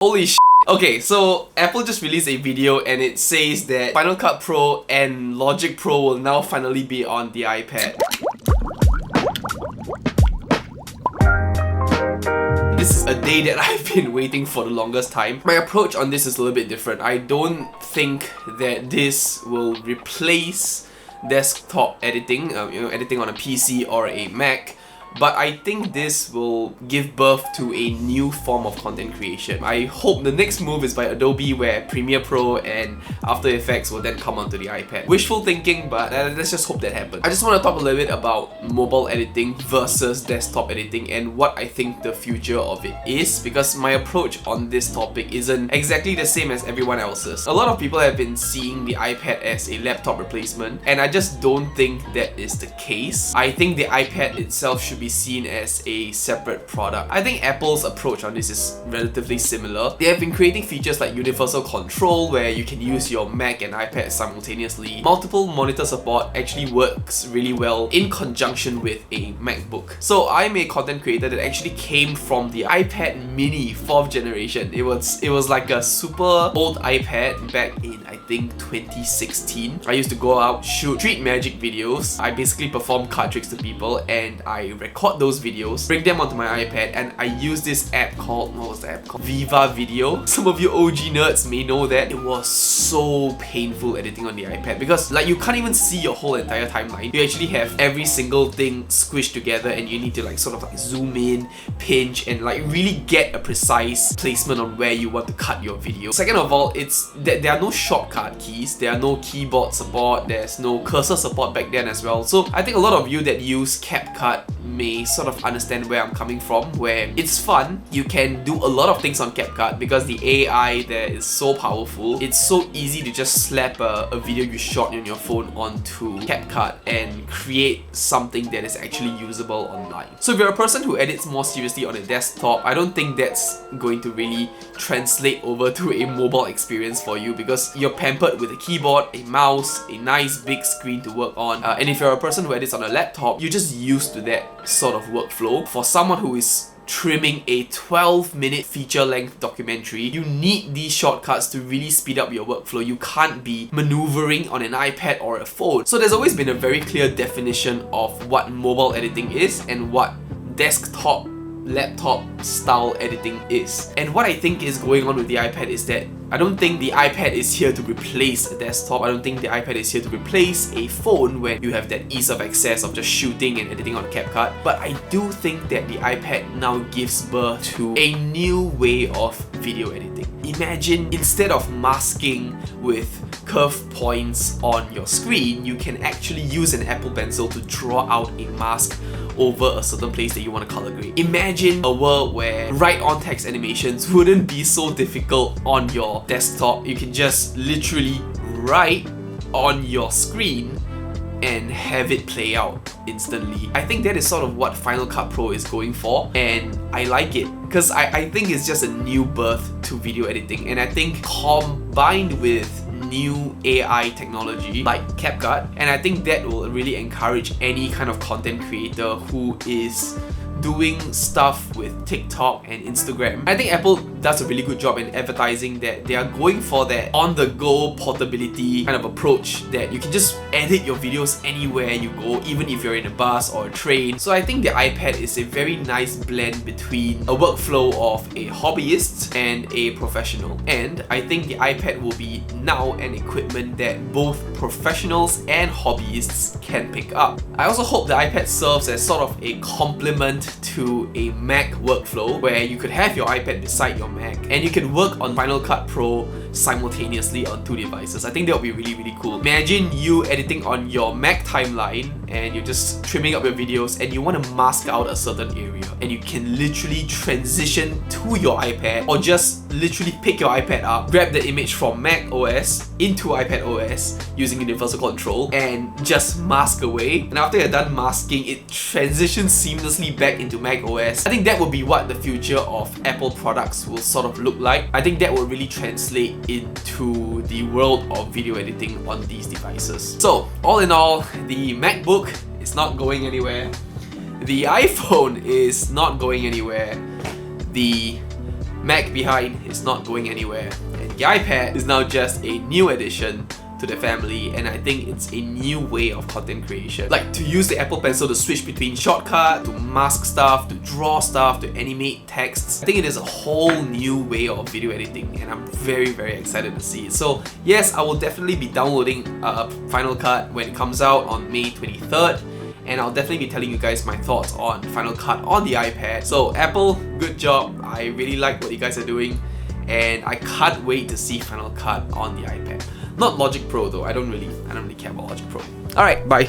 Holy sh**. Okay, so Apple just released a video and it says that Final Cut Pro and Logic Pro will now finally be on the iPad. This is a day that I've been waiting for the longest time. My approach on this is a little bit different. I don't think that this will replace desktop editing, editing on a PC or a Mac. But I think this will give birth to a new form of content creation. I hope the next move is by Adobe, where Premiere Pro and After Effects will then come onto the iPad. Wishful thinking, but let's just hope that happens. I just want to talk a little bit about mobile editing versus desktop editing and what I think the future of it is, because my approach on this topic isn't exactly the same as everyone else's. A lot of people have been seeing the iPad as a laptop replacement, and I just don't think that is the case. I think the iPad itself should be seen as a separate product. I think Apple's approach on this is relatively similar. They have been creating features like universal control, where you can use your Mac and iPad simultaneously. Multiple monitor support actually works really well in conjunction with a MacBook. So I'm a content creator that actually came from the iPad mini 4th generation. It was like a super old iPad back in, I think, 2016. I used to go out, shoot street magic videos. I basically perform card tricks to people and I record those videos, bring them onto my iPad, and I use this app called, what was the app called? Viva Video. Some of you OG nerds may know that. It was so painful editing on the iPad because like you can't even see your whole entire timeline. You actually have every single thing squished together and you need to like sort of like zoom in, pinch, and like really get a precise placement on where you want to cut your video. Second of all, it's that there are no shortcut keys, there are no keyboard support, there's no cursor support back then as well. So I think a lot of you that use CapCut may sort of understand where I'm coming from, where it's fun, you can do a lot of things on CapCut because the AI there is so powerful. It's so easy to just slap a video you shot on your phone onto CapCut and create something that is actually usable online. So if you're a person who edits more seriously on a desktop, I don't think that's going to really translate over to a mobile experience for you because you're pampered with a keyboard, a mouse, a nice big screen to work on. And if you're a person who edits on a laptop, you're just used to that sort of workflow. For someone who is trimming a 12-minute feature-length documentary, you need these shortcuts to really speed up your workflow. You can't be maneuvering on an iPad or a phone. So there's always been a very clear definition of what mobile editing is and what desktop, laptop style editing is. And what I think is going on with the iPad is that I don't think the iPad is here to replace a desktop. I don't think the iPad is here to replace a phone when you have that ease of access of just shooting and editing on CapCut. But I do think that the iPad now gives birth to a new way of video editing. Imagine instead of masking with curve points on your screen, you can actually use an Apple Pencil to draw out a mask over a certain place that you want to color grade. Imagine a world where write-on text animations wouldn't be so difficult on your desktop. You can just literally write on your screen and have it play out instantly. I think that is sort of what Final Cut Pro is going for, and I like it because I think it's just a new birth to video editing, and I think combined with new AI technology like CapCut, and I think that will really encourage any kind of content creator who is doing stuff with TikTok and Instagram. I think Apple does a really good job in advertising that they are going for that on-the-go portability kind of approach, that you can just edit your videos anywhere you go, even if you're in a bus or a train. So I think the iPad is a very nice blend between a workflow of a hobbyist and a professional. And I think the iPad will be now an equipment that both professionals and hobbyists can pick up. I also hope the iPad serves as sort of a complement to a Mac workflow, where you could have your iPad beside your Mac and you can work on Final Cut Pro simultaneously on two devices. I think that would be really, really cool. Imagine you editing on your Mac timeline and you're just trimming up your videos and you want to mask out a certain area, and you can literally transition to your iPad or just literally pick your iPad up, grab the image from Mac OS into iPad OS using universal control and just mask away. And after you're done masking, it transitions seamlessly back into Mac OS. I think that will be what the future of Apple products will sort of look like. I think that will really translate into the world of video editing on these devices. So all in all, the MacBook is not going anywhere. The iPhone is not going anywhere. The Mac behind is not going anywhere, and the iPad is now just a new addition to the family, and I think it's a new way of content creation. Like, to use the Apple Pencil to switch between shortcut, to mask stuff, to draw stuff, to animate texts. I think it is a whole new way of video editing, and I'm very, very excited to see it. So yes, I will definitely be downloading Final Cut when it comes out on May 23rd. And I'll definitely be telling you guys my thoughts on Final Cut on the iPad. So Apple, good job. I really like what you guys are doing, and I can't wait to see Final Cut on the iPad. Not Logic Pro though. I don't really care about Logic Pro. Alright, bye.